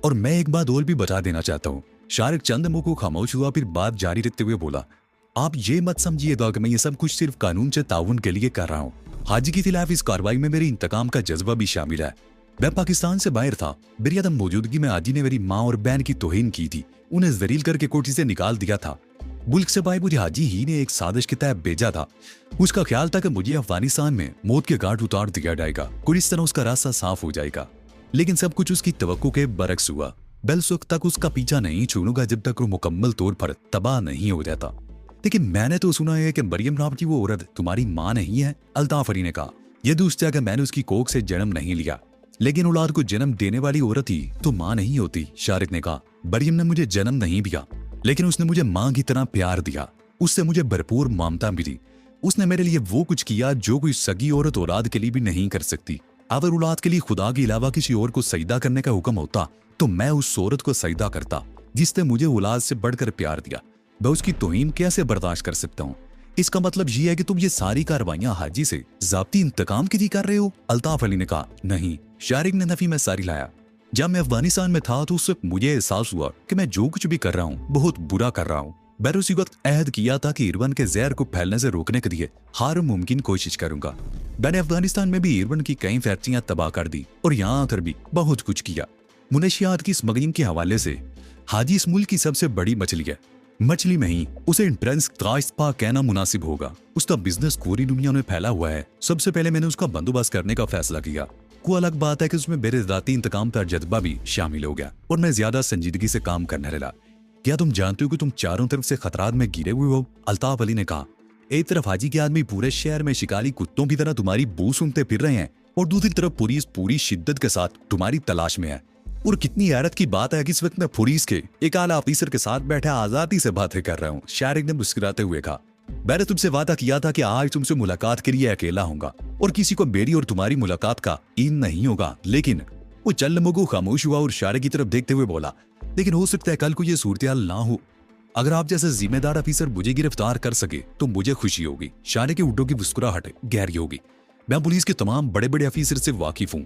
और मैं एक बात और भी बता देना चाहता हूँ। शारिक चंद मुंह को खामोश हुआ, फिर बात जारी रखते हुए बोला, आप ये मत समझिएगा कि मैं ये सब कुछ सिर्फ कानून से ताउन के लिए कर रहा हूँ। हाजी के खिलाफ इस कार्रवाई में मेरी इंतकाम का जज्बा भी शामिल है। मैं पाकिस्तान से बाहर था, मेरी अदम मौजूदगी में हाजी ने मेरी माँ और बहन की तौहीन की थी, उन्हें जलील करके कोठी से निकाल दिया था। मुल्क से बाहर मुझे हाजी ही ने एक साजिश के तहत भेजा था। उसका ख्याल था कि मुझे अफगानिस्तान में मौत के घाट उतार दिया जाएगा, कुछ इस तरह उसका रास्ता साफ हो जाएगा। लेकिन सब कुछ उसकी तवक्को के बरक्स हुआ। मैं उस वक्त तक उसका पीछा नहीं छोड़ूंगा जब तक वो मुकम्मल तौर पर तबाह नहीं हो जाता। लेकिन मैंने तो सुना है कि मरियम नाम की वो औरत तुम्हारी माँ नहीं है, अल्ताफ अली ने कहा। यह दुरुस्त है कि मैंने उसकी कोख से जन्म नहीं लिया, लेकिन औलाद को जन्म देने वाली औरत ही तो माँ नहीं होती, शारिक ने कहा। मरियम ने मुझे जन्म नहीं दिया, लेकिन उसने मुझे माँ की तरह प्यार दिया, उससे मुझे भरपूर ममता मिली। उसने मेरे लिए वो कुछ किया जो कोई सगी औरत औलाद के लिए भी नहीं कर सकती। अगर औलाद के लिए खुदा के अलावा किसी और को सजदा करने का हुक्म होता तो मैं उस औरत को सजदा करता जिसने मुझे औलाद से बढ़कर प्यार दिया। मैं उसकी तौहीन कैसे बर्दाश्त कर सकता हूँ? इसका मतलब ये है कि तुम ये सारी कार्रवाइयां हाजी से ज़ाब्ती इंतकाम के लिए कर रहे हो, अल्ताफ अली ने कहा। नहीं, शारिक ने नफी में सारी लाया। जब मैं अफगानिस्तान में था तो उस वक्त मुझे एहसास हुआ कि मैं जो कुछ भी कर रहा हूँ बहुत बुरा कर रहा हूँ। मैंने उसी वक्त अहद किया था कि इरवन के जहर को फैलने से रोकने के लिए हर मुमकिन कोशिश करूंगा। मैंने अफगानिस्तान में भी इरवन की कई फैक्ट्रियां तबाह कर दी और यहाँ आकर भी बहुत कुछ किया। मुनशियात की स्मगलिंग के हवाले से हाजी इस मुल्क की सबसे बड़ी मछली है। मछली में ही उसे इंट्रेंस काश्तपा कहना मुनासिब होगा। उसका बिजनेस पूरी दुनिया में फैला हुआ है। सबसे पहले मैंने उसका बंदोबस्त करने का फैसला किया। को अलग बात है कि उसमें मेरे ज़ाती इंतकाम का जज्बा भी शामिल हो गया और मैं ज्यादा संजीदगी से काम करने लगा। क्या तुम जानते हो कि तुम चारों तरफ से खतरात में घिरे हुए हो? अल्ताफ अली ने कहा। एक तरफ हाजी के आदमी पूरे शहर में शिकारी कुत्तों की तरह तुम्हारी बू सुनते फिर रहे हैं और दूसरी तरफ पुलिस पूरी शिद्दत के साथ तुम्हारी तलाश में है। और कितनी हैरत की बात है कि इस वक्त मैं पुलिस के एक आला ऑफिसर के साथ बैठा आजादी से बातें कर रहा हूँ, शारिक ने मुस्कुराते हुए कहा। मैंने तुमसे वादा किया था कि आज तुमसे मुलाकात के लिए अकेला होऊंगा और किसी को मेरी और तुम्हारी मुलाकात का इन नहीं होगा। लेकिन वो चल लम्हों खामोश हुआ और शारिक की तरफ देखते हुए बोला, लेकिन हो सकता है कल को ये सूरत-ए-हाल ना हो। अगर आप जैसे जिम्मेदार अफीसर मुझे गिरफ्तार कर सके तो मुझे खुशी होगी। शारिक के होठों की मुस्कुराहट गहरी होगी। मैं पुलिस के तमाम बड़े बड़े अफीसर से वाकिफ हूँ।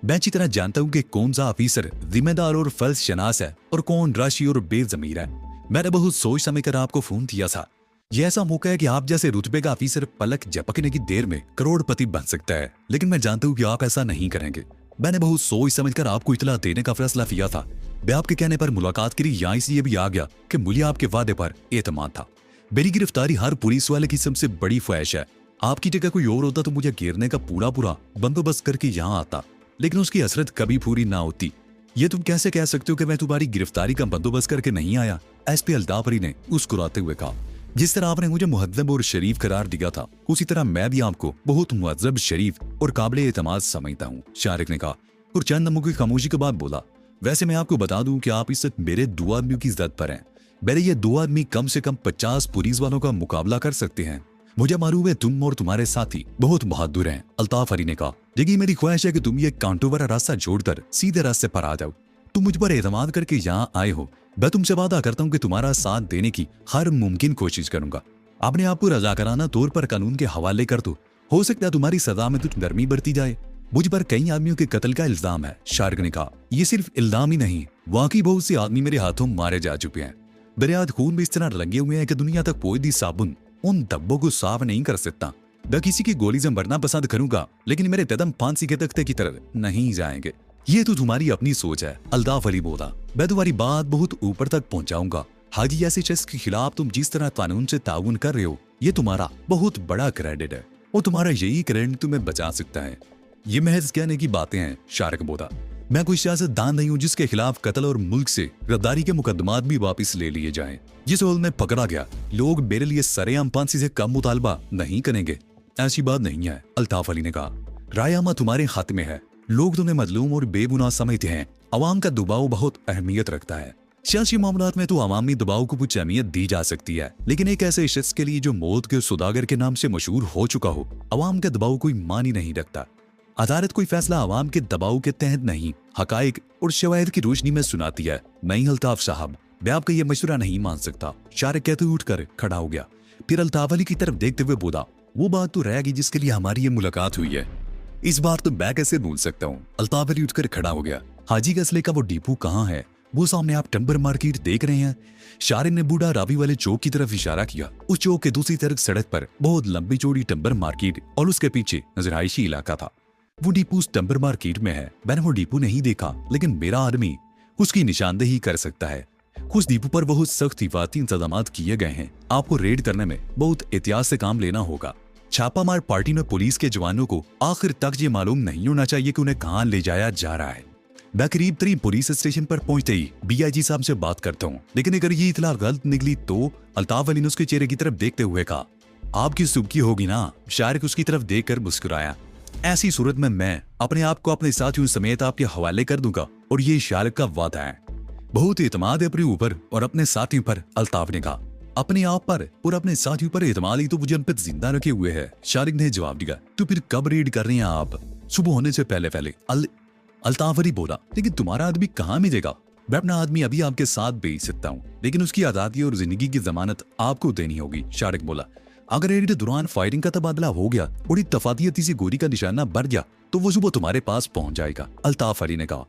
मैं अच्छी तरह जानता हूँ कि कौन सा अफीसर जिम्मेदार और फर्ज शनास है और कौन राशि और बेजमीर है। मैंने बहुत सोच समझ कर आपको फोन किया था। यह ऐसा मौका है कि आप जैसे रुतबे का अफीसर पलक झपकने की देर में करोड़पति बन सकता है, लेकिन मैं जानता हूँ कि आप ऐसा नहीं करेंगे। मैंने बहुत सोच समझकर आपको इतला देने का फैसला किया था। मैं आपके कहने पर मुलाकात के लिए यहाँ इसलिए भी आ गया कि मुझे आपके वादे पर एतमाद था। मेरी गिरफ्तारी हर पुलिस वाले की सबसे बड़ी ख्वाहिश है। आपकी जगह कोई और होता तो मुझे घेरने का पूरा बंदोबस्त करके यहाँ आता, लेकिन उसकी हसरत कभी पूरी ना होती। ये तुम कैसे कह सकते हो कि मैं तुम्हारी गिरफ्तारी का बंदोबस्त करके नहीं आया? एसपी अल्ताफ अली ने मुस्कुराते हुए कहा। जिस तरह आपने मुझे मुहद्दब और शरीफ करार दिया था, उसी तरह मैं भी आपको बहुत मुहद्दब, शरीफ और काबिल एतमाद समझता हूँ, शारिक ने कहा और चंद लम्हों की खामोशी के बाद बोला। वैसे मैं आपको बता दूं कि आप इस वक्त मेरे 2 आदमियों की जद पर हैं। मेरे ये 2 आदमी कम से कम 50 पुलिस वालों का मुकाबला कर सकते हैं। मुझे मालूम है तुम और तुम्हारे साथी बहुत बहादुर हैं, अल्ताफ अली ने कहा। लेकिन मेरी ख्वाहिश है कि तुम ये कांटों वाला रास्ता छोड़कर सीधे रास्ते पर आ जाओ। तुम मुझ पर एतमाद करके यहाँ आए हो। मैं तुमसे वादा करता हूँ कि तुम्हारा साथ देने की हर मुमकिन कोशिश करूंगा। अपने आप को रजाकाराना तौर पर कानून के हवाले कर दो। हो सकता है तुम्हारी सजा में कुछ नरमी बरती जाए। मुझ पर कई आदमियों के कत्ल का इल्जाम है, शारिक ने कहा। ये सिर्फ इल्जाम ही नहीं, वाकई बहुत से आदमी मेरे हाथों मारे जा चुके हैं। मेरे हाथ खून में इस तरह लगे हुए हैं कि दुनिया तक पहुंचती साबुन उन धब्बों को साफ नहीं कर सकता। मैं किसी की गोली से मरना पसंद करूंगा, लेकिन मेरे कदम फांसी के तख्ते की तरफ नहीं जाएंगे। ये तो तुम्हारी अपनी सोच है, अल्ताफ अली बोला। मैं तुम्हारी बात बहुत ऊपर तक पहुंचाऊंगा। हाजी ऐसे शख्स के खिलाफ तुम जिस तरह कानून से ताउन कर रहे हो, ये तुम्हारा बहुत बड़ा क्रेडिट है और तुम्हारा यही क्रेडिट तुम्हें बचा सकता है। ये महज कहने की बातें हैं, शारिक बोला। मैं कोई सियासतदान नहीं हूँ जिसके खिलाफ कत्ल और मुल्क से गद्दारी के मुकदमात भी वापस ले लिए जाएं। जिस हाल में पकड़ा गया, लोग मेरे लिए सरेआम फांसी से कम मुतालबा नहीं करेंगे। ऐसी बात नहीं है, अल्ताफ अली ने कहा। रायनामा तुम्हारे हाथ में है। लोग तुम्हें मजलूम और बेगुनाह समझते हैं। अवाम का दबाव बहुत अहमियत रखता है। सियासी मामलात में तो अवामी दबाव को कुछ अहमियत दी जा सकती है, लेकिन एक ऐसे शख्स के लिए जो मौत के सौदागर के नाम से मशहूर हो चुका हो, अवाम का दबाव कोई मानी नहीं रखता। अदालत कोई फैसला अवाम के दबाव के तहत नहीं, हकाइक और शवाहिद की रोशनी में सुनाती है। नहीं अल्ताफ साहब, मैं आपका ये मशवरा नहीं मान सकता, शारिक कहते हुए उठकर खड़ा हो गया। फिर अल्ताफ अली की तरफ देखते हुए बोला, वो बात तो रह गई जिसके लिए हमारी ये मुलाकात हुई है। इस बार तो मैं कैसे भूल सकता हूँ। अल्ताफ अली उठकर खड़ा हो गया। हाजी के असले का वो डिपो कहाँ है? वो सामने आप टिम्बर मार्केट देख रहे हैं? शारिक ने बूढ़ा रावी वाले चौक की तरफ इशारा किया। उस चौक के दूसरी तरफ सड़क पर बहुत लंबी चौड़ी टिम्बर मार्केट और उसके पीछे नजराइशी इलाका था। वो डिपो उस टिम्बर मार्केट में है। मैंने वो डिपो नहीं देखा, लेकिन मेरा आदमी उसकी निशानदेही कर सकता है। उस डिपो पर बहुत सख्त हिफाजती इंतजाम किए गए हैं। आपको रेड करने में बहुत एहतियात से काम लेना होगा। छापामार पार्टी में पुलिस के जवानों को आखिर तक ये मालूम नहीं होना चाहिए कि उन्हें कहां ले जाया जा रहा है। मैं करीब तरीब पुलिस स्टेशन पर पहुंचते ही BIG साहब से बात करता हूँ, लेकिन अगर ये इतला गलत निकली तो अल्ताफ अली ने उसके चेहरे की तरफ देखते हुए कहा, आपकी सुबकी होगी ना? शारिक उसकी तरफ देखकर मुस्कुराया। ऐसी सूरत में मैं अपने आप को अपने साथियों समेत आपके हवाले कर दूंगा और ये शारिक का वादा है। बहुत एतमाद है अपने ऊपर और अपने साथियों पर, अल्ताफ ने कहा। अपने आप पर और अपने साथियों पर एतमाद ही तो मुझे उन पर जिंदा रखे हुए है, शारिक ने जवाब दिया। तो फिर कब रेड कर रहे हैं आप? सुबह होने से पहले पहले, अल्ताफ अली बोला। लेकिन तुम्हारा आदमी कहाँ मिलेगा? मैं अपना आदमी अभी आपके साथ भेज सकता हूँ, लेकिन उसकी आजादी और जिंदगी की जमानत आपको देनी होगी, शारिक बोला। अगर रेड के दौरान फायरिंग का तबादला हो गया और इत्तफाकियती से गोली का निशाना बढ़ गया तो वो सुबह तुम्हारे पास पहुंच जाएगा, अल्ताफ अली ने कहा।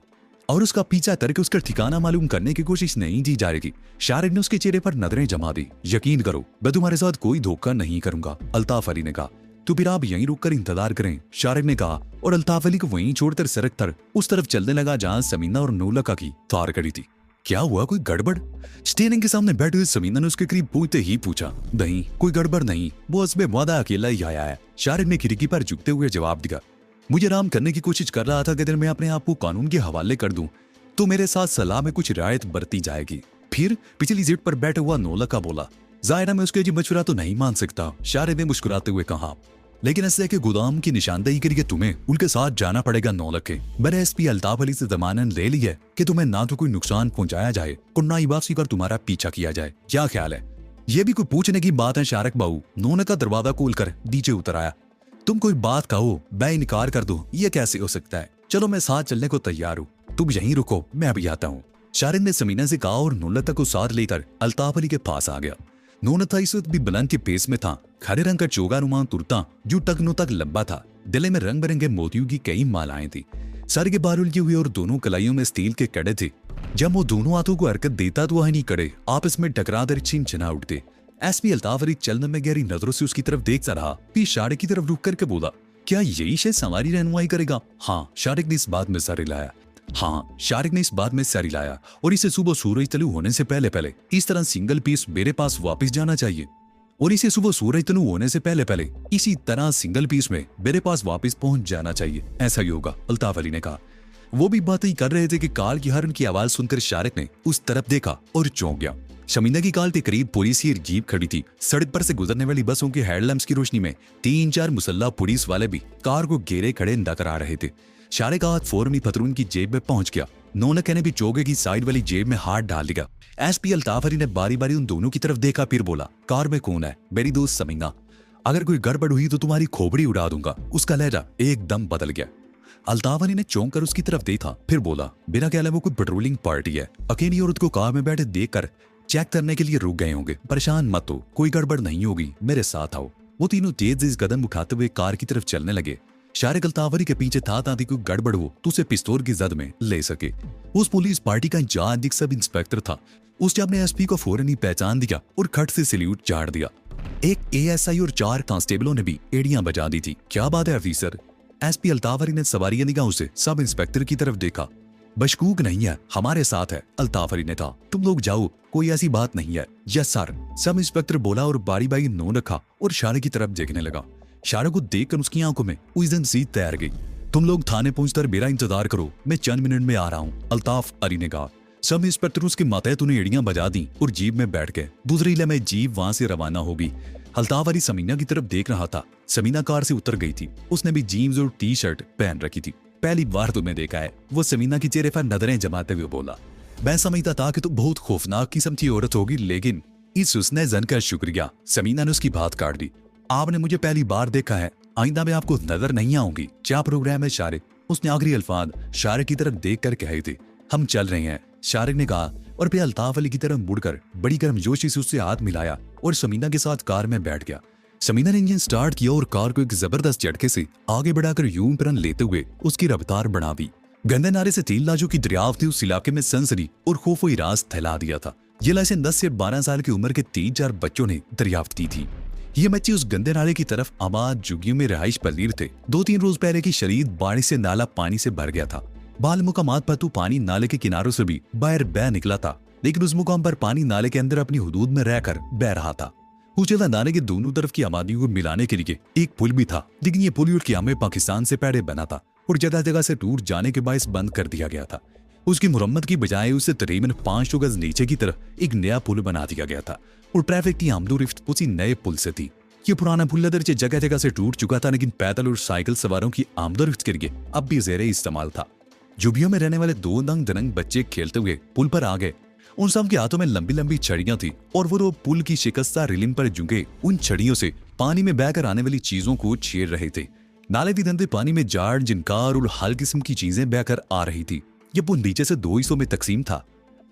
और उसका पीछा करके उसका ठिकाना मालूम करने की कोशिश नहीं की जा रही। शारिक ने उसके चेहरे पर नजरें जमा दी। यकीन करो, मैं तुम्हारे साथ कोई धोखा नहीं करूंगा, अल्ताफ अली ने कहा। तो फिर आप यहीं रुककर इंतजार करें, शारिक ने कहा और अल्ताफ अली को वहीं छोड़कर सड़क पर उस तरफ चलने लगा जहां समीना और नौलखा की थार खड़ी थी। क्या हुआ, कोई गड़बड़? स्टीयरिंग के सामने बैठे हुए समीना ने उसके करीब पहुंचते ही पूछा। नहीं, कोई गड़बड़ नहीं, वो असबे वादा अकेला ही आया है, शारिक ने खिड़की पर झुकते हुए जवाब दिया। मुझे आराम करने की कोशिश कर रहा था कि अगर मैं अपने आप को कानून के हवाले कर दूं तो मेरे साथ सलाह में कुछ रियायत बरती जाएगी। फिर पिछली सीट पर बैठा हुआ नौलखा बोला। जाहिरा मैं उसके मशवरा तो नहीं मान सकता, शारिक ने मुस्कुराते हुए कहा। लेकिन ऐसे के गोदाम की निशानदेही के लिए तुम्हें उनके साथ जाना पड़ेगा नौलखे। मैंने SP अल्ताफ अली से जमानत ले ली है कि तुम्हें ना तो कोई नुकसान पहुंचाया जाए और ना ही वापसी पर तुम्हारा पीछा किया जाए। क्या ख्याल है? ये भी कोई पूछने की बात है शारिक बाबू? नौलखा दरवाजा खोलकर नीचे उतर आया। तुम कोई बात कहो, मैं इनकार कर दूं, ये कैसे हो सकता है? चलो मैं साथ चलने को तैयार हूँ, तुम यहीं रुको, मैं अभी आता हूँ, शारिक ने समीना से कहा और नौलखा को साथ लेकर अल्ताफ अली के पास आ गया। नौलखा इस वक्त भी बुलंद के पेस में था। हरे रंग का चोगा नुमा तुरता जो टखनों तक लंबा था। गले में रंग बिरंगे मोतियों की कई मालाएं थी। सर के बाल उलझे हुए और दोनों कलाइयों में स्टील के कड़े थे। जब वो दोनों हाथों को हरकत देता तो वह नहीं कड़े आपस में टकराकर छिनछिना उठते। SP अल्ताफ अली चलने में गहरी नजरों से उसकी तरफ देखता रहा, फिर शारिक की तरफ रुक करके बोला, क्या यही शख्स हमारी रहनुमाई करेगा? हाँ, शारिक ने इस बात में सर हिलाया। और इसे सुबह सूरज तलू होने से पहले पहले इस तरह सिंगल पीस मेरे पास वापस जाना चाहिए और इसे सुबह सूरज तलू होने से पहले पहले इसी तरह सिंगल पीस में मेरे पास वापस पहुंच जाना चाहिए। ऐसा ही होगा, अल्ताफ अली ने कहा। वो भी बातें ही कर रहे थे कि कार की हॉर्न की आवाज सुनकर शारिक ने उस तरफ देखा और चौंक गया। शमीना की कार के करीब पुलिस की एक जीप खड़ी थी। सड़क पर से गुजरने वाली बसों के हेडलैम्प्स की रोशनी में 3-4 मुसल्ला पुलिस वाले भी कार को घेरे खड़े नजर आ रहे थे। शारिक का हाथ फौरन ही पतलून की जेब में पहुंच गया। नौलखे ने भी चौके की साइड वाली जेब में हाथ डाल दिया। SP अल्ताफ अली ने बारी बारी उन दोनों की तरफ देखा, फिर बोला, कार में कौन है? मेरी दोस्त समीना। अगर कोई गड़बड़ हुई तो तुम्हारी खोपड़ी उड़ा दूंगा। उसका लहजा एकदम बदल गया। अल्ताफ अली ने चौंक कर उसकी तरफ देखा, फिर बोला, बिना ख्याल है वो कोई पेट्रोलिंग पार्टी है। अकेली औरत को कार में बैठे देखकर चेक करने के लिए रुक गए होंगे। परेशान मत हो, कोई गड़बड़ नहीं होगी, मेरे साथ आओ। वो तीनों तेज कदम उठाते हुए कार की तरफ चलने लगे। शारिक अल्ताफ अली के पीछे था ताकि कोई गड़बड़ हो तो उसे पिस्तौल की जद में ले सके। उस पुलिस पार्टी का इंचार्ज एक सब इंस्पेक्टर था। उसने अपने SP को फौरन ही पहचान दिया और खट से सैल्यूट चाड़ दिया। एक ASI और 4 कांस्टेबलों ने भी एड़ियां बजा दी थी। क्या बात है ऑफिसर? SP अल्ताफ अली ने सवारी निगाहों से सब इंस्पेक्टर की तरफ देखा। बशकूक नहीं है, हमारे साथ है, अल्ताफ अली ने कहा। तुम लोग जाओ, कोई ऐसी बात नहीं है। यस सर, सब इंस्पेक्टर बोला और बारी बारी नौलखा और शारिक की तरफ देखने लगा। शारिक को देखकर उसकी आंखों में उलझन सी तैर गई। तुम लोग थाने पहुंचकर मेरा इंतजार करो, मैं चंद मिनट में आ रहा हूँ, अल्ताफ अली ने कहा। सब इंस्पेक्टर उसके मातहत उन्हें एड़ियां बजा दी और जीप में बैठ गए। दूसरे इलाके में जीप वहां से रवाना होगी। अल्ताफ अली समीना की तरफ देख रहा था। समीना कार से उतर गई थी। उसने भी जीन्स और T-शर्ट पहन रखी थी। पहली बार तुम्हें देखा है, वो समीना की चेहरे पर नजरें जमाते हुए बोला। मैं समझता था कि तुम बहुत खौफनाक किस्म की औरत होगी, लेकिन इस हुस्न जन का शुक्रिया। समीना ने उसकी बात काट दी। आपने मुझे पहली बार देखा है, आइंदा मैं आपको नजर नहीं आऊंगी। क्या प्रोग्राम है शारिक? उसने आखिरी अल्फाज शारिक की तरफ देख कर कहे थे। हम चल रहे हैं, शारिक ने कहा और फिर अल्ताफ अली की तरफ मुड़कर बड़ी गर्मजोशी से उससे हाथ मिलाया और समीना के साथ कार में बैठ गया। समीना ने इंजन स्टार्ट किया और कार को एक जबरदस्त झटके से आगे बढ़ाकर यूं टर्न लेते हुए उसकी रफ्तार बढ़ा दी। गंदे नाले से 3 लाशों की दरियाफ्त ने उस इलाके में सनसनी और खौफ व इराज फैला दिया था। ये लाशें 10 से 12 साल की उम्र के 3-4 बच्चों ने दरियाफ्त की थी। ये बच्चे उस गंदे नाले की तरफ आबाद झुग्गियों में रहाइश पजीर थे। 2-3 रोज पहले की शदीद बारिश से नाला पानी से भर गया था। बाल मुकामात पर तो पानी नाले के किनारों से भी बाहर बह निकला था, लेकिन उस मुकाम पर पानी नाले के अंदर अपनी हुदूद में रहकर बह रहा था। कुचेला नाले के दोनों तरफ की आबादी को मिलाने के लिए एक पुल भी था, लेकिन ये पुल क़याम पाकिस्तान से पहले बना था और जगह जगह से टूट जाने के बायस बंद कर दिया गया था। उसकी मुरम्मत की बजाय उसे तकरीबन 500 गज नीचे की तरफ एक नया पुल बना दिया गया था और ट्रैफिक की आमदोरफ्त उसी नए पुल से थी। ये पुराना पुल अगरचे जगह जगह से टूट चुका था, लेकिन पैदल और साइकिल सवारों की आमदोरफ्त के लिए अब भी ज़ेरे इस्तेमाल था। झुग्गियों में रहने वाले 2 दंग दरंग बच्चे खेलते हुए पुल पर आ गए। उन सब के हाथों में लंबी लंबी छड़ियां थी और वो पुल की शिकस्ता रेलिंग पर जुगे उन छड़ियों से पानी में बहकर आने वाली चीजों को छेड़ रहे थे। नाले के गंदे पानी में जाड़, जिनकार और हर किस्म की चीजें बहकर आ रही थी। ये पुल नीचे से 2 हिस्सों में तकसीम था।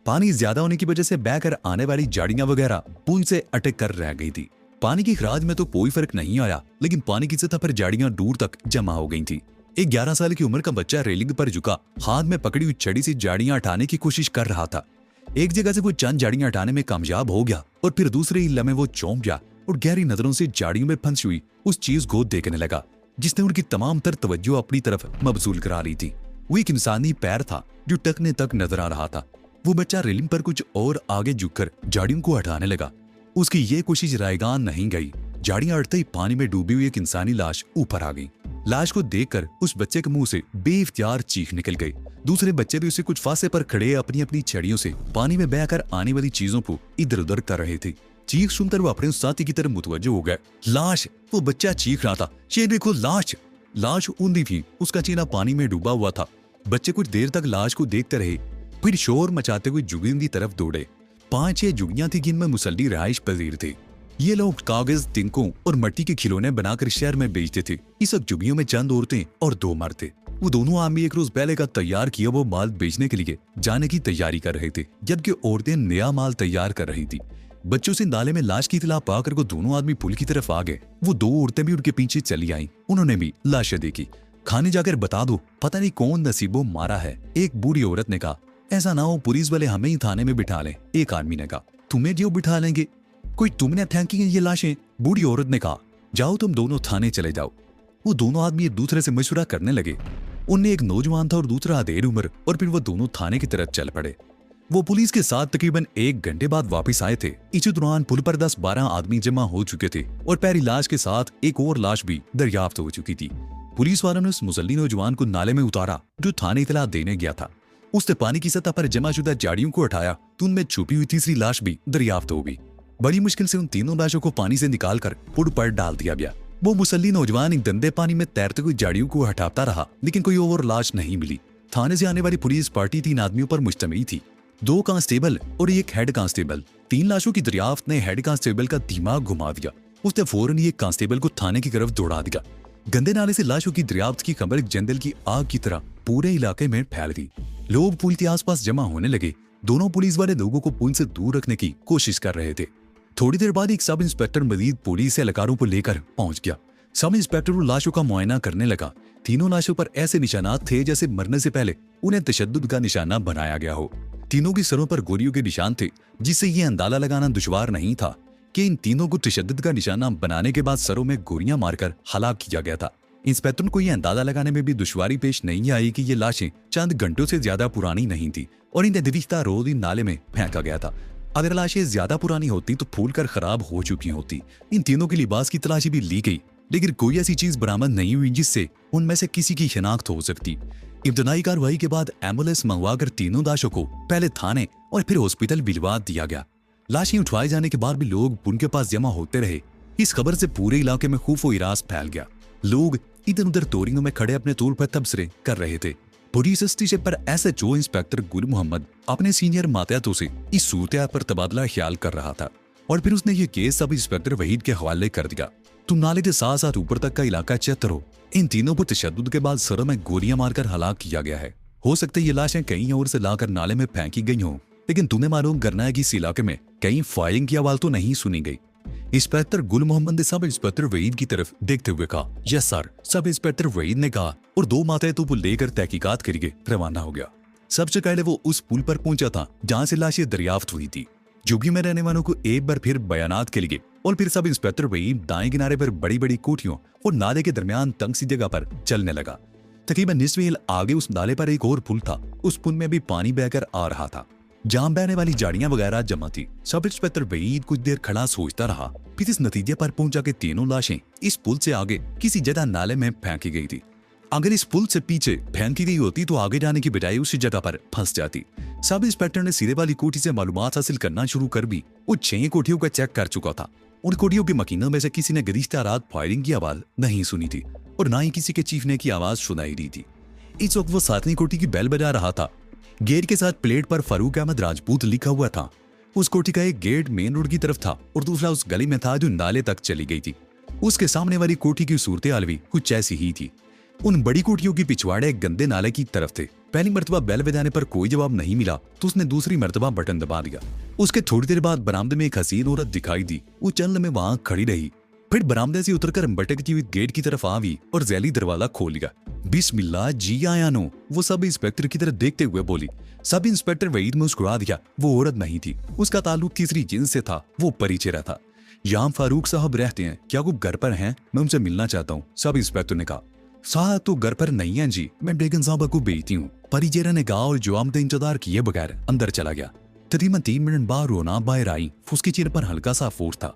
पानी ज्यादा होने की वजह से बहकर आने वाली जाड़ियां वगैरह पुल से अटक कर रह गई थी। पानी की खराज में तो कोई फर्क नहीं आया, लेकिन पानी की सतह पर जाड़ियां दूर तक जमा हो गई थी। एक 11 साल की उम्र का बच्चा रेलिंग पर झुका हाथ में पकड़ी हुई छड़ी से जाड़ियां हटाने की कोशिश कर रहा था। एक जगह से वो चंद जाड़ियां हटाने में कामयाब हो गया और फिर दूसरे ही लम्हे वो चौंक गया और गहरी नजरों से जाड़ियों में फंसी हुई उस चीज को देखने लगा जिसने उनकी तमाम तर तवज्जो अपनी तरफ मबजूल करा ली थी। वो एक इंसानी पैर था जो टकने तक नजर आ रहा था। वो बच्चा रेलिंग पर कुछ और आगे झुककर जाड़ियों को हटाने लगा। उसकी ये कोशिश रायगान नहीं गई। जाड़ियां हटते ही पानी में डूबी हुई एक इंसानी लाश ऊपर आ गई। लाश को देखकर उस बच्चे के मुंह से बेइख्तियार चीख निकल गई। दूसरे बच्चे भी उसे कुछ फासे पर खड़े अपनी अपनी छड़ियों से पानी में बहकर आने वाली चीजों को इधर उधर कर रहे थे। चीख सुनकर वो अपने उस साथी की तरफ मुतवज्जो हो गए। लाश! वो बच्चा चीख रहा था, ये देखो लाश! लाश ऊंधी थी, उसका चेहरा पानी में डूबा हुआ था। बच्चे कुछ देर तक लाश को देखते रहे, फिर शोर मचाते हुए झुग्गियों की तरफ दौड़े। 5-6 झुग्गियां थी जिनमें मुसल्ली रहाइश पजीर थे। ये लोग कागज, तिनकों और मिट्टी के खिलौने बनाकर शहर में बेचते थे। इस झुग्गियों में चंद औरतें और 2 मर्द थे। वो दोनों आदमी एक रोज पहले का तैयार किया वो माल बेचने के लिए जाने की तैयारी कर रहे थे, जबकि औरतें नया माल तैयार कर रही थी। बच्चों से नाले में लाश की इतला पाकर वो दोनों आदमी पुल की तरफ आ गए। वो 2 औरतें भी उनके पीछे चली आईं। उन्होंने भी लाशें देखी। खाने जाकर बता दो, पता नहीं कौन नसीबों मारा है, एक बूढ़ी औरत ने कहा। ऐसा ना हो पुलिस वाले हमें ही थाने में बिठा लें, एक आदमी ने कहा। तुम्हें क्यों बिठा लेंगे? कोई तुमने फेंकी है ये लाशें? बूढ़ी औरत ने कहा। जाओ तुम दोनों थाने चले जाओ। वो दोनों आदमी एक दूसरे से मशवरा करने लगे। उनमें एक नौजवान था और दूसरा अधेड़ उम्र, और फिर वो दोनों थाने की तरफ चल पड़े। वो पुलिस के साथ तकरीबन 1 घंटे बाद वापस आए थे। इसी दौरान पुल पर 10-12 आदमी जमा हो चुके थे और पहली लाश के साथ एक और लाश भी दरियाफ्त हो चुकी थी। पुलिस वालों ने उस मुसल्ली नौजवान को नाले में उतारा जो थाने इतला देने गया था। उसने पानी की सतह पर जमाशुदा जाड़ियों को हटाया तो उनमें छुपी हुई तीसरी लाश भी दरियाफ्त हो गई। बड़ी मुश्किल से उन तीनों लाशों को पानी से निकालकर पुल पर डाल दिया गया। वो मुसल्ली नौजवान एक गंदे पानी में तैरते हुए जाड़ियों को हटाता रहा, लेकिन कोई और लाश नहीं मिली। थाने से आने वाली पुलिस पार्टी 3 आदमियों पर मुश्तमिल थी, 2 कांस्टेबल और एक हेड कांस्टेबल। 3 लाशों की दरियाफ्त ने हेड कांस्टेबल का दिमाग घुमा दिया। उसने फौरन ही एक कांस्टेबल को थाने की तरफ दौड़ा दिया। गंदे नाले से लाशों की दरियाफ्त की खबर जंगल की आग की तरह पूरे इलाके में फैल गई। लोग पुल के आसपास जमा होने लगे। दोनों पुलिस वाले लोगों को पुल से दूर रखने की कोशिश कर रहे थे। थोड़ी देर बाद एक सब इंस्पेक्टर मजीद पुलिस एहलकारों को लेकर पहुंच गया। सब इंस्पेक्टर वो लाशों का मुआयना करने लगा। तीनों लाशों पर ऐसे निशानात थे जैसे मरने से पहले उन्हें तशद्दुद का निशाना बनाया गया हो। तीनों की सरों पर गोलियों के निशान थे, जिससे ये अंदाजा लगाना दुश्वार नहीं था कि इन तीनों को तशद्दुद का निशाना बनाने के बाद सरों में गोलियां मारकर हलाक किया गया था। इंस्पेक्टर को यह अंदाजा लगाने में भी दुश्वारी पेश नहीं आई कि ये लाशें चंद घंटों से ज्यादा पुरानी नहीं थी और इन्हें दिविश्ता रोज ही नाले में फेंका गया था। अगर लाशें ज्यादा पुरानी होती तो फूल कर खराब हो चुकी होती। इन तीनों के लिबास की तलाशी भी ली गई, लेकिन कोई ऐसी चीज बरामद नहीं हुई जिससे उनमें से किसी की शिनाख्त हो सकती। इब्तदाई कार्रवाई के बाद एम्बुलेंस मंगवाकर तीनों लाशों को पहले थाने और फिर हॉस्पिटल भिजवा दिया गया। लाशें उठवाए जाने के बाद भी लोग उनके पास जमा होते रहे। इस खबर से पूरे इलाके में खौफ व इराज फैल गया। लोग इधर उधर तोरियों में खड़े अपने तौर पर तबसरे कर रहे थे। पुलिस स्टेशन पर एसएचओ इंस्पेक्टर गुल मोहम्मद अपने सीनियर मातहतों से इस सूरत पर तबादला ख्याल कर रहा था और फिर उसने ये केस सब इंस्पेक्टर वहीद के हवाले कर दिया। तुम नाले के साथ साथ ऊपर तक का इलाका चेक करो। इन तीनों को तशद्दुद के बाद सरों में गोलियां मारकर हलाक किया गया है। हो सकता है ये लाशें कहीं और से लाकर नाले में फेंकी गई हों, लेकिन तुम्हें मालूम करना है कि इस इलाके में कहीं फायरिंग की आवाज तो नहीं सुनी गई। इंस्पेक्टर गुल मोहम्मद ने सब इंस्पेक्टर वहीद की तरफ देखते हुए कहा, yes sir. Sub inspector Waheed ने कहा और दो माथे तो वो लेकर तहकीकात के लिए रवाना हो गया। सबसे पहले वो उस पुल पर पहुंचा था जहां से लाशें दरियाफ्त हुई थी। झुग्गी में रहने वालों को एक बार फिर बयानात के लिए और फिर सब इंस्पेक्टर वहीद दाएं किनारे पर बड़ी बड़ी कोठियों और नाले के दरमियान तंग सी जगह पर चलने लगा। तकरीबन निस्फ मील आगे उस नाले पर एक और पुल था। उस पुल में भी पानी बहकर आ रहा था, जहां बहने वाली झाड़ियां वगैरह जमा थी। सब इंस्पेक्टर वहीद कुछ देर खड़ा सोचता रहा, फिर इस नतीजे पर पहुंचा कि तीनों लाशें इस पुल से आगे किसी जगह नाले में फेंकी गई थी। अगर इस पुल से पीछे फेंकी गई होती तो आगे जाने की बजाय उसी जगह पर फंस जाती। सब इंस्पेक्टर ने सीधे वाली कोठी से मालूमात हासिल करना शुरू कर दी। वो 6 कोठियों का चेक कर चुका था। उन कोठियों की मकीनों में से किसी ने गुज़िश्ता रात फायरिंग की आवाज नहीं सुनी थी और ना ही किसी के चीखने की आवाज सुनाई दी थी। इस वक्त वो 7वीं कोठी की बेल बजा रहा था। गेट के साथ प्लेट पर फारूक अहमद राजपूत लिखा हुआ था। उस कोठी का एक गेट मेन रोड की तरफ था और दूसरा उस गली में था जो नाले तक चली गई थी। उसके सामने वाली कोठी की सूरत हाल भी कुछ ऐसी ही थी। उन बड़ी कोठियों की पिछवाड़े एक गंदे नाले की तरफ थे। पहली मर्तबा बेल बजाने पर कोई जवाब नहीं मिला तो उसने दूसरी मर्तबा बटन दबा दिया। उसके थोड़ी देर बाद बरामदे में एक हसीन औरत दिखाई दी। वो चंद में वहां खड़ी रही, फिर बरामदे से उतरकर भटकती हुई गेट की तरफ आई और जैली दरवाजा खोल लिया। बिस्मिल्लाह जी आया नो, वो सब इंस्पेक्टर की तरफ देखते हुए बोली। सब इंस्पेक्टर वहीद मुस्कुरा दिया। वो औरत नहीं थी, उसका ताल्लुक तीसरी जिन्स से था। वो परिचेरा था। यहाँ फारूक साहब रहते हैं, क्या वो घर पर हैं? मैं उनसे मिलना चाहता हूँ, सब इंस्पेक्टर ने कहा। साहब तो घर पर नहीं है जी, मैं बेगम साहबा को बेचती हूँ, परिचेरा ने कहा और जवाब दे इंतजार किए बगैर अंदर चला गया। तकरीबन 3 मिनट बाद रोना बाहर आई। उसके चेहरे पर हल्का सा फोड़ था।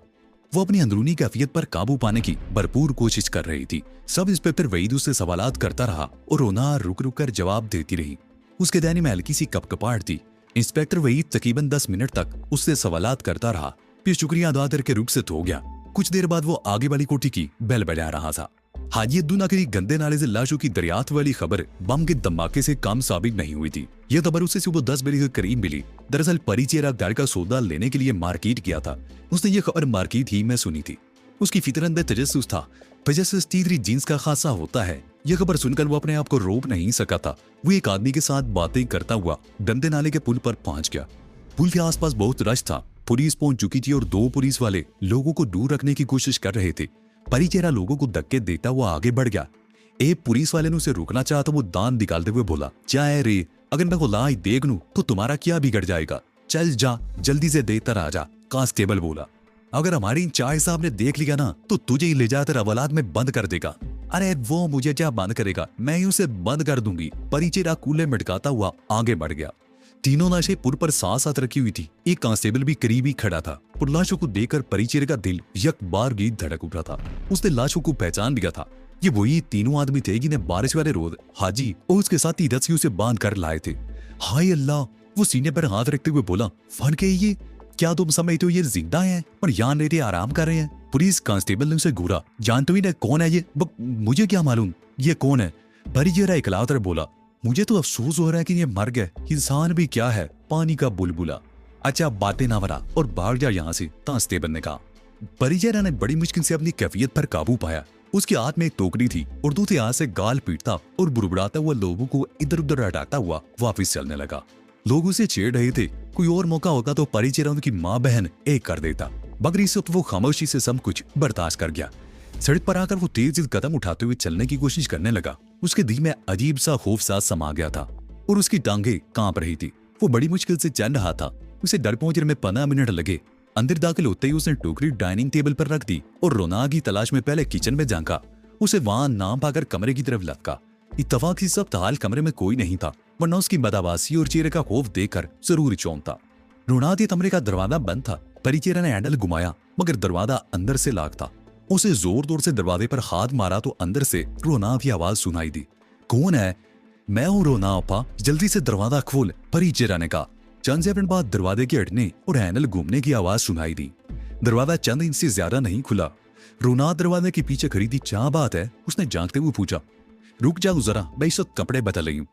वो अपनी अंदरूनी कैफियत पर काबू पाने की भरपूर कोशिश कर रही थी। सब इंस्पेक्टर वहीद उससे सवालात करता रहा और रोना रुक रुक कर जवाब देती रही। उसके दाहिने में हल्की सी कपकपाहट थी। इंस्पेक्टर वहीद तकरीबन 10 मिनट तक उससे सवालात करता रहा, फिर शुक्रिया अदा करके रुखसत हो गया। कुछ देर बाद वो आगे वाली कोठी की बेल बजा रहा था। हाजी अब्दुल गंदे नाले से लाशों की दरियाफ्त वाली खबर बम के धमाके से कम साबित नहीं हुई थी। यह खबर उसे सुबह 10 बजे के करीब मिली। दरअसल परिचेरा घर का सौदा लेने के लिए मार्केट गया था। उसने ये खबर मार्केट ही में सुनी थी। उसकी फितरत में तजस्सुस था। तजस्सुस तीसरी जीन्स का खासा होता है। यह खबर सुनकर वो अपने आप को रोक नहीं सका था। वो एक आदमी के साथ बातें करता हुआ गंदे नाले के पुल पर पहुंच गया। पुल के आसपास बहुत रश था। पुलिस पहुंच चुकी थी और 2 पुलिस वाले लोगों को दूर रखने की कोशिश कर रहे थे। परिचेरा लोगों को धक्के देता हुआ आगे बढ़ गया। एक पुलिस वाले ने उसे रोकना चाहा तो वो दांत निकालते हुए बोला, चाहे रे, अगर मैं को लाई देख लूं तो तुम्हारा क्या बिगड़ जाएगा? चल जा, जल्दी से देकर आ जा। कांस्टेबल बोला, अगर हमारी चाय साहब ने देख लिया ना तो तुझे ही ले जाकर अवलाद में बंद कर देगा। अरे वो मुझे क्या बंद करेगा, मैं ही उसे बंद कर दूंगी। परिचेरा कूले मटकाता हुआ आगे बढ़ गया। तीनों लाशें पुल पर साथ साथ रखी हुई थी। एक कांस्टेबल भी करीब ही खड़ा था और लाशों को देखकर परिचेरा का दिल यक बार गीत धड़क उठा था। उसने लाशों को पहचान लिया था। ये वही तीनों आदमी थे जिन्हें बारिश वाले रोज हाजी और उसके साथी रस्सियों से बांध कर लाए थे। हाय अल्लाह, वो सीने पर हाथ रखते हुए बोला, फन के ये क्या तुम समझते हो ये जिंदा है और यहाँ रहते आराम कर रहे हैं? पुलिस कांस्टेबल ने उसे घूरा, जानते ही ना कौन है ये? मुझे क्या मालूम ये कौन है? परिचेरा इकलौता बोला, मुझे तो अफसोस हो रहा है कि ये मर गए। इंसान भी क्या है, पानी का बुलबुला। अच्छा बातें ना बना और भाग जा यहाँ से, कांस्टेबल ने कहा। परिचेरा ने बड़ी मुश्किल से अपनी कैफियत पर काबू पाया। उसके हाथ में एक टोकरी थी और दूसरे हाथ से गाल पीटता और बुड़बुड़ाता हुआ लोगों को इधर उधर हटाता हुआ वापस चलने लगा। लोग उसे छेड़ रहे थे। कोई और मौका होता तो परिचेरा उनकी माँ बहन एक कर देता, मगर इस वक्त वो खामोशी से सब कुछ बर्दाश्त कर गया। सड़क पर आकर वो तेज कदम उठाते हुए चलने की कोशिश करने लगा। उसके दिल में अजीब सा खौफ सा समा गया था और उसकी टांगें कांप रही थी। वो बड़ी मुश्किल से चल रहा था। उसे डर पहुंचने में 15 मिनट लगे। अंदर दाखिल होते ही उसने टोकरी डाइनिंग टेबल पर रख दी और रोना की तलाश में पहले किचन में झांका। उसे वहां ना पाकर कमरे की तरफ लपका। इत्तफाक से सब हाल कमरे में कोई नहीं था, वरना उसकी बदआवासी और चेहरे का खौफ देखकर जरूर चौंकता। रोना के कमरे का दरवाजा बंद था। परिचेरा ने हैंडल घुमाया मगर दरवाजा अंदर से लॉक था। उसे जोर जोर से दरवाजे पर हाथ मारा तो अंदर से रोना की आवाज सुनाई दी। कौन है? मैं हूं रोना अपा, जल्दी से दरवाजा खोल, परिचेरा ने कहा। चंद सेकंड बाद दरवाजे के हटने और हैंडल घूमने की आवाज सुनाई दी। दरवाजा चंद इंच से ज्यादा नहीं खुला। रोना दरवाजे के पीछे खड़ी थी। क्या बात है? उसने झांकते हुए पूछा। रुक जाओ जरा, मैं इस वक्त कपड़े बदल रही हूँ।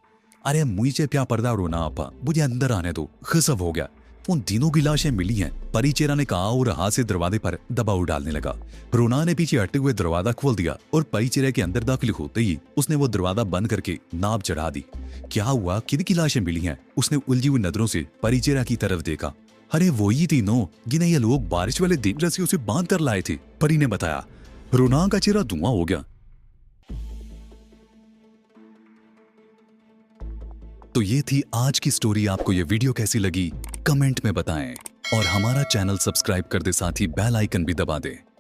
अरे मुझे क्या पर्दा रोना अपा, मुझे अंदर आने दो, खसब हो गया। उन तीनों की लाशें मिली हैं, परिचेरा ने कहा और हाथ से दरवाजे पर दबाव डालने लगा। रोना ने पीछे हटते हुए दरवाजा खोल दिया और परिचेरा के अंदर दाखिल होते ही उसने वो दरवाजा बंद करके नाप चढ़ा दी। क्या हुआ? किन की लाशें मिली हैं? उसने उलझी हुई नजरों से परिचेरा की तरफ देखा। अरे वही तीनों जिन्हें ये लोग बारिश वाले दिन रस्सियों से बांध कर लाए थे, परी ने बताया। रोनाक का चेहरा धुआं हो गया। तो ये थी आज की स्टोरी। आपको ये वीडियो कैसी लगी कमेंट में बताएं और हमारा चैनल सब्सक्राइब कर दे, साथ ही बेल आइकन भी दबा दें।